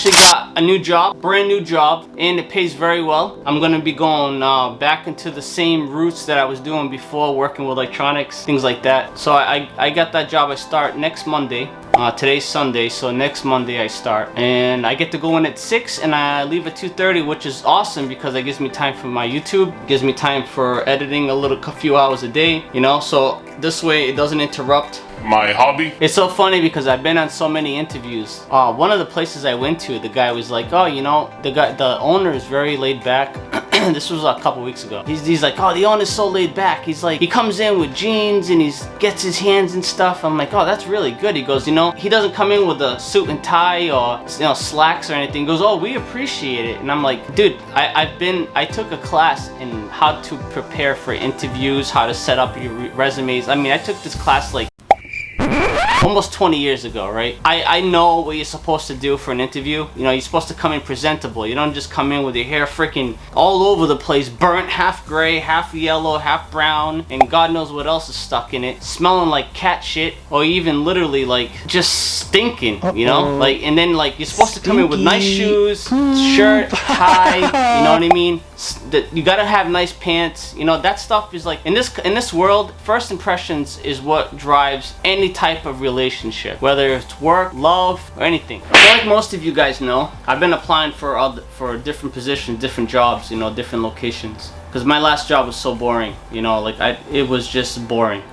actually got a new job, brand new job, and it pays very well. I'm gonna be going back into the same routes that I was doing before, working with electronics, things like that. So I got that job. I start next Monday. Today's Sunday, so next Monday I start, and I get to go in at 6 and I leave at 2:30, which is awesome because that gives me time for my YouTube, gives me time for editing a few hours a day, you know, so this way it doesn't interrupt my hobby. It's so funny because I've been on so many interviews. One of the places I went to, the guy was like, oh, you know, the owner is very laid back. This was a couple weeks ago. He's like, oh, the owner's so laid back. He's like, he comes in with jeans and he gets his hands and stuff. I'm like, oh, that's really good. He goes, you know, he doesn't come in with a suit and tie or, you know, slacks or anything. He goes, oh, we appreciate it. And I'm like, dude, I took a class in how to prepare for interviews, how to set up your resumes. I mean, I took this class like almost 20 years ago, right? I know what you're supposed to do for an interview. You know, you're supposed to come in presentable. You don't just come in with your hair freaking all over the place, burnt, half gray, half yellow, half brown, and God knows what else is stuck in it, smelling like cat shit, or even literally like just stinking, you know? Like, and then like you're supposed to come in with nice shoes, shirt, tie, you know what I mean? You gotta have nice pants. You know, that stuff is like, in this world, first impressions is what drives any type of relationship, whether it's work, love, or anything. So like most of you guys know, I've been applying for different positions, different jobs, you know, different locations, because my last job was so boring, you know, like it was just boring.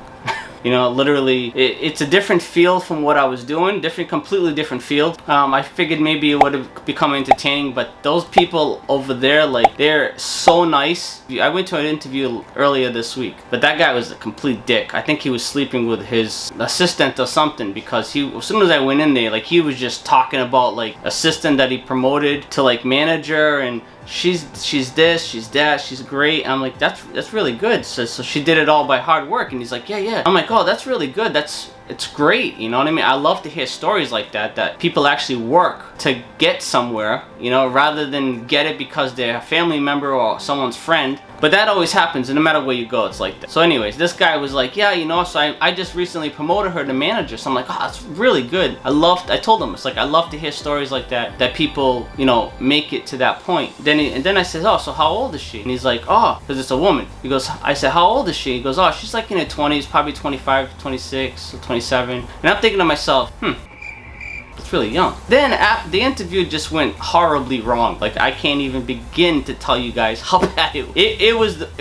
You know, literally, it's a different field from what I was doing, completely different field. I figured maybe it would have become entertaining, but those people over there, like, they're so nice. I went to an interview earlier this week, but that guy was a complete dick. I think he was sleeping with his assistant or something, because as soon as I went in there, like, he was just talking about, like, assistant that he promoted to, like, manager, and she's this, she's that, she's great. And I'm like, that's really good. So she did it all by hard work. And he's like, yeah. I'm like, oh, that's really good. It's great, you know what I mean? I love to hear stories like that people actually work to get somewhere, you know, rather than get it because they're a family member or someone's friend. But that always happens, and no matter where you go, it's like that. So anyways, this guy was like, yeah, you know, so I just recently promoted her to manager. So I'm like, oh, that's really good. I told him, it's like, I love to hear stories like that people, you know, make it to that point. And then I said, oh, so how old is she? And he's like, oh, because it's a woman. He goes, I said, how old is she? He goes, oh, she's like in her 20s, probably 25, 26, or 27. And I'm thinking to myself, it's really young. Then the interview just went horribly wrong. Like, I can't even begin to tell you guys how bad it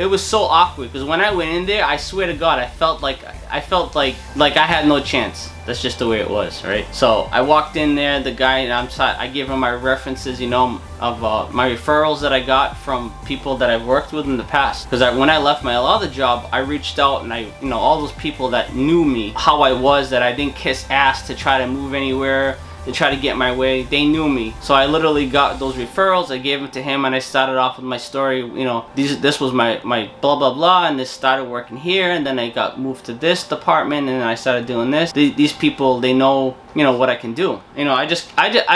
was so awkward, because when I went in there, I swear to God, I felt like I had no chance. That's just the way it was, right? So I walked in there, the guy, and I gave him my references, you know, of my referrals that I got from people that I've worked with in the past. Because when I left my other job, I reached out and you know, all those people that knew me, how I was, that I didn't kiss ass to try to move anywhere, to try to get my way, they knew me. So I literally got those referrals, I gave them to him, and I started off with my story, you know, this was my blah blah blah, and this started working here, and then I got moved to this department, and then I started doing this. These people, they know, you know, what I can do. You know, I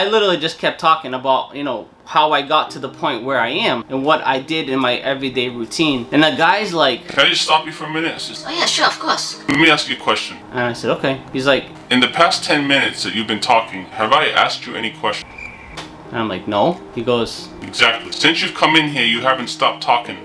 literally just kept talking about, you know, how I got to the point where I am and what I did in my everyday routine. And the guy's like, can I just stop you for a minute? Oh yeah, sure, of course. Let me ask you a question. And I said, okay. He's like, in the past 10 minutes that you've been talking, have I asked you any questions? And I'm like, no. He goes, exactly. Since you've come in here, you haven't stopped talking.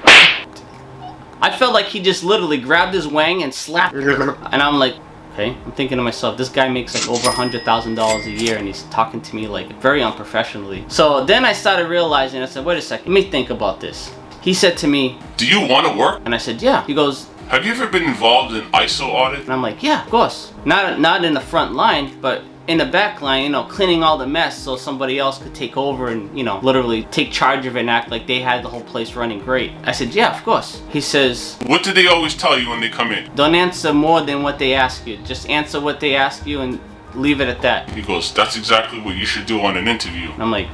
I felt like he just literally grabbed his wang and slapped it. And I'm like, okay. I'm thinking to myself, this guy makes like over $100,000 a year, and he's talking to me like very unprofessionally. So then I started realizing, I said, wait a second, let me think about this. He said to me, do you want to work? And I said, yeah. He goes, have you ever been involved in ISO audit? And I'm like, yeah, of course. Not in the front line, but in the back line, you know, cleaning all the mess so somebody else could take over and, you know, literally take charge of it and act like they had the whole place running great. I said, yeah, of course. He says, what do they always tell you when they come in? Don't answer more than what they ask you. Just answer what they ask you and leave it at that. He goes, that's exactly what you should do on an interview. And I'm like,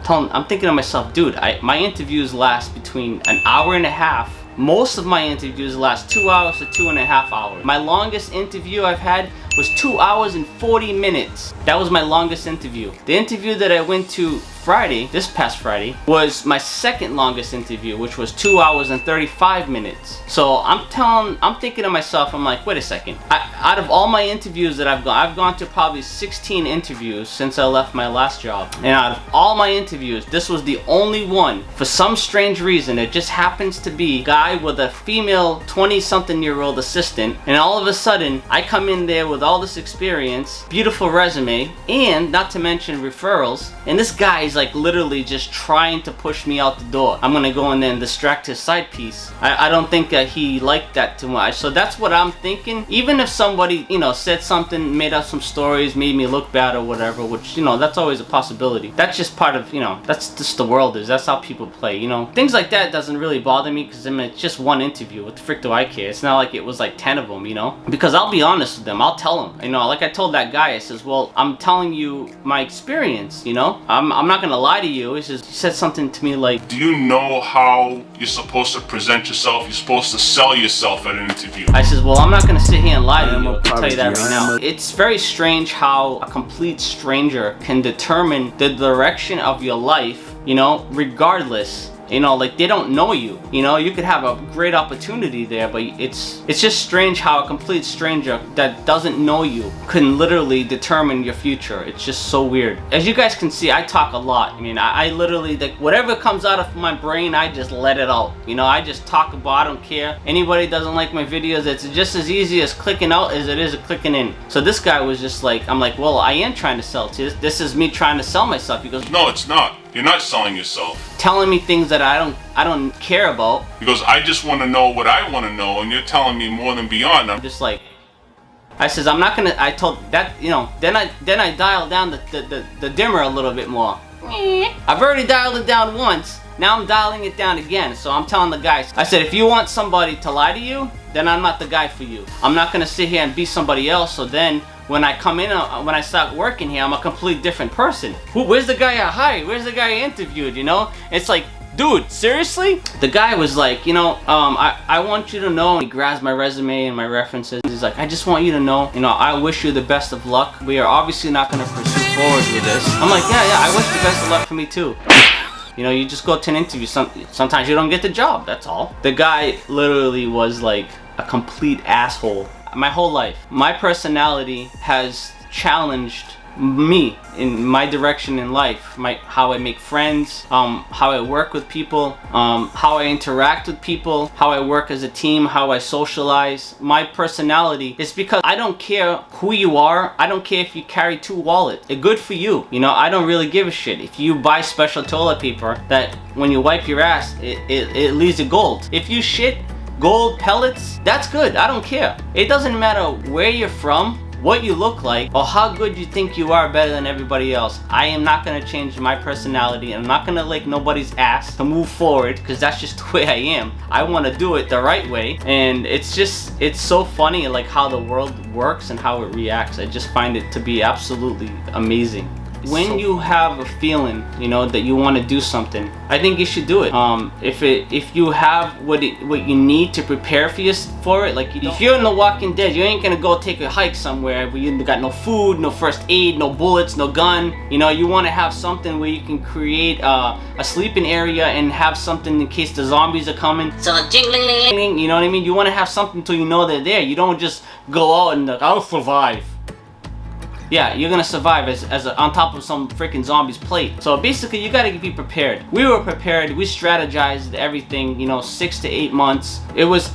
I'm thinking to myself, dude, my interviews last between an hour and a half. Most of my interviews last 2 hours to 2.5 hours. My longest interview I've had was 2 hours and 40 minutes. That was my longest interview. The interview that I went to Friday, this past Friday, was my second longest interview, which was 2 hours and 35 minutes. So I'm thinking to myself, I'm like, wait a second. Out of all my interviews that I've gone to probably 16 interviews since I left my last job. And out of all my interviews, this was the only one, for some strange reason, it just happens to be a guy with a female 20-something-year-old assistant. And all of a sudden, I come in there with all this experience, beautiful resume, and not to mention referrals. And this guy is like literally just trying to push me out the door. I'm gonna go in there and distract his side piece. I don't think he liked that too much. So that's what I'm thinking. Even if somebody, you know, said something, made up some stories, made me look bad or whatever, which, you know, that's always a possibility. That's just part of, you know, that's just the world is. That's how people play, you know. Things like that doesn't really bother me because I mean, it's just one interview. What the frick do I care? It's not like it was like 10 of them, you know. Because I'll be honest with them. I'll tell them, you know, like I told that guy, I says, well, I'm telling you my experience, you know. I'm not gonna lie to you. He said something to me like, do you know how you're supposed to present yourself? You're supposed to sell yourself at an interview. I says, well, I'm not gonna sit here and lie to you. I'll tell you that right now. It's very strange how a complete stranger can determine the direction of your life, you know, regardless. You know, like they don't know you. You know, you could have a great opportunity there, but it's just strange how a complete stranger that doesn't know you can literally determine your future. It's just so weird. As you guys can see, I talk a lot. I mean, I literally, like, whatever comes out of my brain, I just let it out. You know, I just talk about, I don't care. Anybody doesn't like my videos, it's just as easy as clicking out as it is clicking in. So this guy was just like, I'm like, well, I am trying to sell to you. This is me trying to sell myself. He goes, no, it's not. You're not selling yourself. Telling me things that I don't care about. Because I just want to know what I want to know, and you're telling me more than beyond. I'm just like, I says, I'm not gonna, I told that, you know, then I dialed down the dimmer a little bit more. I've already dialed it down once. Now I'm dialing it down again. So I'm telling the guys, I said, if you want somebody to lie to you, then I'm not the guy for you. I'm not gonna sit here and be somebody else. So then when I come in, when I start working here, I'm a complete different person. Where's the guy I hired? Where's the guy I interviewed, you know? It's like, dude, seriously? The guy was like, you know, I want you to know. He grabs my resume and my references. He's like, I just want you to know, you know, I wish you the best of luck. We are obviously not gonna pursue forward with this. I'm like, yeah, I wish the best of luck for me too. You know, you just go to an interview, sometimes you don't get the job, that's all. The guy literally was like a complete asshole. My whole life, my personality has challenged me in my direction in life, how I make friends, how I work with people, how I interact with people, how I work as a team, how I socialize. My personality is because I don't care who you are. I don't care if you carry 2 wallets. It's good for you. You know, I don't really give a shit. If you buy special toilet paper that when you wipe your ass, it leaves you gold. If you shit gold pellets, that's good. I don't care. It doesn't matter where you're from, what you look like, or how good you think you are better than everybody else. I am not gonna change my personality. I'm not gonna lick nobody's ass to move forward, because that's just the way I am. I wanna do it the right way. And it's so funny like how the world works and how it reacts. I just find it to be absolutely amazing. When you have a feeling, you know, that you want to do something, I think you should do it. If you have what you need to prepare for it, like if you're in The Walking Dead, you ain't gonna go take a hike somewhere where you got no food, no first aid, no bullets, no gun. You know, you want to have something where you can create a sleeping area and have something in case the zombies are coming. So jingling, you know what I mean? You want to have something until you know they're there. You don't just go out and like, I'll survive. Yeah, you're gonna survive on top of some freaking zombies plate. So basically, you gotta be prepared. We were prepared. We strategized everything. You know, 6 to 8 months. It was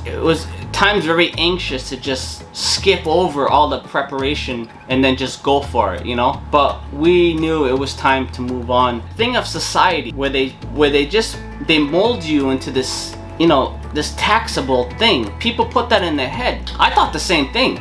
times very anxious to just skip over all the preparation and then just go for it. You know, but we knew it was time to move on. Thing of society where they mold you into this, you know, this taxable thing. People put that in their head. I thought the same thing.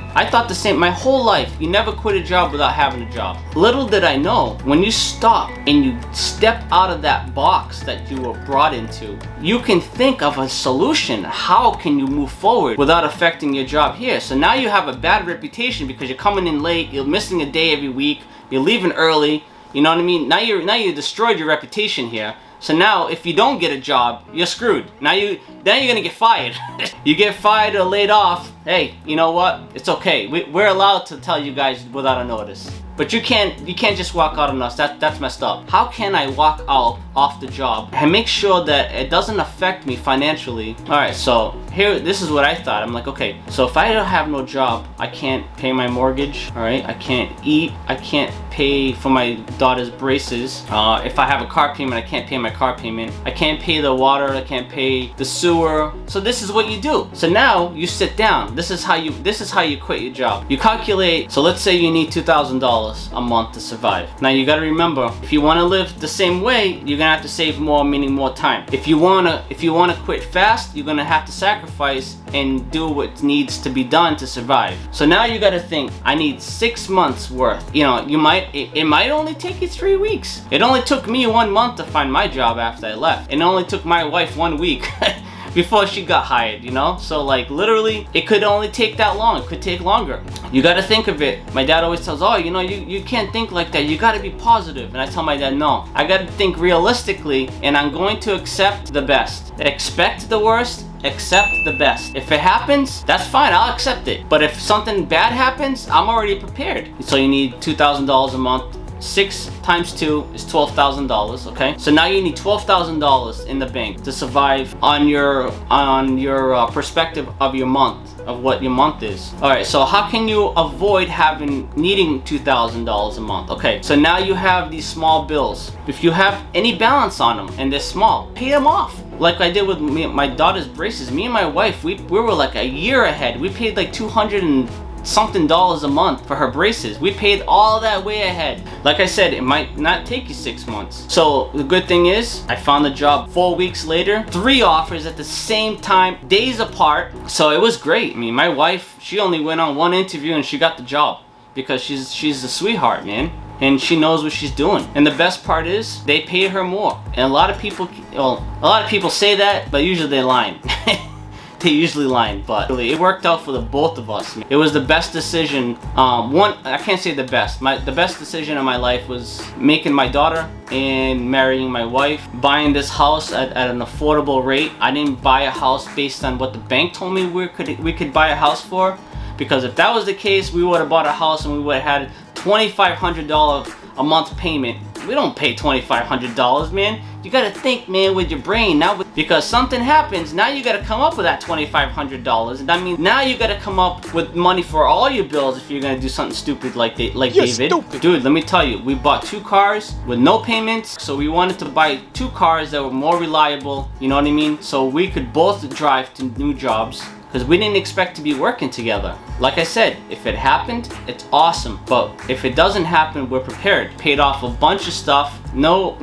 My whole life. You never quit a job without having a job. Little did I know, when you stop and you step out of that box that you were brought into, you can think of a solution. How can you move forward without affecting your job here? So now you have a bad reputation because you're coming in late, you're missing a day every week, you're leaving early, you know what I mean? Now you destroyed your reputation here. So now, if you don't get a job, you're screwed. Now you're gonna get fired. You get fired or laid off, hey, you know what? It's okay. We're allowed to tell you guys without a notice. But you can't just walk out on us. That's messed up. How can I walk out off the job and make sure that it doesn't affect me financially? All right, so this is what I thought. I'm like, okay, so if I don't have no job, I can't pay my mortgage, all right? I can't eat, I can't pay for my daughter's braces. If I have a car payment, I can't pay my car payment. I can't pay the water, I can't pay the sewer. So this is what you do. So now you sit down. This is how you quit your job. You calculate, so let's say you need $2,000 a month to survive. Now you gotta remember, if you wanna live the same way, you're gonna have to save more, meaning more time. If you wanna quit fast, you're gonna have to sacrifice and do what needs to be done to survive. So now you gotta think, I need 6 months worth. You know, it might only take you 3 weeks. It only took me 1 month to find my job after I left. It only took my wife 1 week before she got hired, you know? So like literally, it could only take that long. It could take longer. You gotta think of it. My dad always tells, oh, you know, you can't think like that. You gotta be positive. And I tell my dad, no, I gotta think realistically, and I'm going to accept the best. Expect the worst, accept the best. If it happens, that's fine, I'll accept it. But if something bad happens, I'm already prepared. So you need $2,000 a month. 6 times 2 is $12,000, okay? So now you need $12,000 in the bank to survive on your perspective of your month, of what your month is. All right, so how can you avoid needing $2,000 a month? Okay, so now you have these small bills. If you have any balance on them and they're small, pay them off. Like I did with my daughter's braces. Me and my wife, we were like a year ahead. We paid like $200 and something a month for her braces. We paid all that way ahead. Like I said, it might not take you 6 months. So the good thing is, I found the job 4 weeks later, 3 offers at the same time, days apart. So it was great. I mean, my wife, she only went on 1 interview and she got the job because she's a sweetheart, man. And she knows what she's doing. And the best part is, they pay her more. And a lot of people say that, but usually they're lying. They usually lying, but really, it worked out for the both of us. It was the best decision. I can't say the best. The best decision of my life was making my daughter and marrying my wife, buying this house at an affordable rate. I didn't buy a house based on what the bank told me we could buy a house for, because if that was the case, we would have bought a house and we would have had $2,500 a month payment. We don't pay $2,500, man. You gotta think, man, with your brain now, because something happens. Now you gotta come up with that $2,500, and that means now you gotta come up with money for all your bills if you're gonna do something stupid like David. Stupid. Dude, let me tell you, we bought 2 cars with no payments, so we wanted to buy 2 cars that were more reliable. You know what I mean? So we could both drive to new jobs, because we didn't expect to be working together. Like I said, if it happened, it's awesome. But if it doesn't happen, we're prepared. Paid off a bunch of stuff. No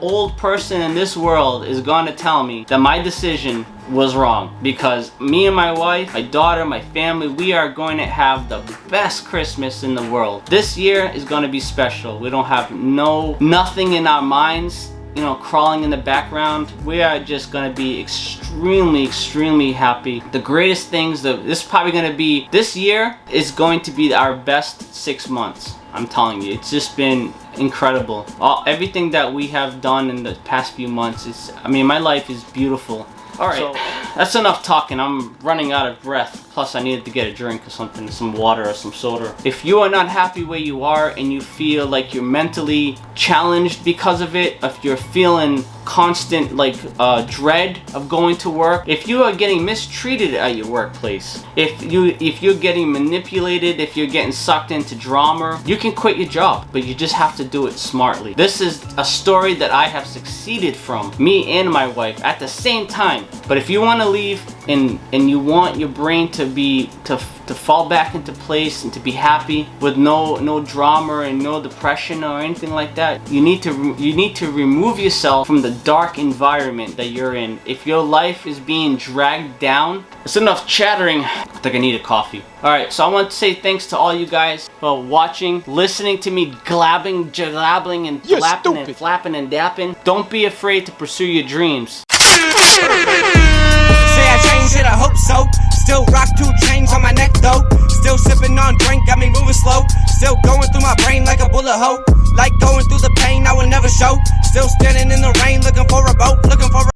old person in this world is gonna tell me that my decision was wrong, because me and my wife, my daughter, my family, we are going to have the best Christmas in the world. This year is gonna be special. We don't have nothing in our minds, you know, crawling in the background. We are just gonna be extremely happy. The greatest things, this year is going to be our best 6 months. I'm telling you, it's just been incredible. Everything that we have done in the past few months, my life is beautiful. All right, so that's enough talking. I'm running out of breath. Plus, I needed to get a drink or something, some water or some soda. If you are not happy where you are and you feel like you're mentally challenged because of it, if you're feeling constant dread of going to work, if you are getting mistreated at your workplace, if you're getting manipulated, if you're getting sucked into drama, you can quit your job, but you just have to do it smartly. This is a story that I have succeeded from, me and my wife, at the same time. But if you want to leave and you want your brain to fall back into place and to be happy with no drama and no depression or anything like that, you need to remove yourself from the dark environment that you're in. If your life is being dragged down, it's enough chattering. I think I need a coffee. All right, so I want to say thanks to all you guys for watching, listening to me glabbling and flapping and flapping and dapping. Don't be afraid to pursue your dreams. Say I changed it, I hope so. Still rock 2 chains on my neck though. Still sipping on drink, got me moving slow. Still going through my brain like a bullet hole. Like going through the pain I will never show. Still standing in the rain looking for a boat, looking for a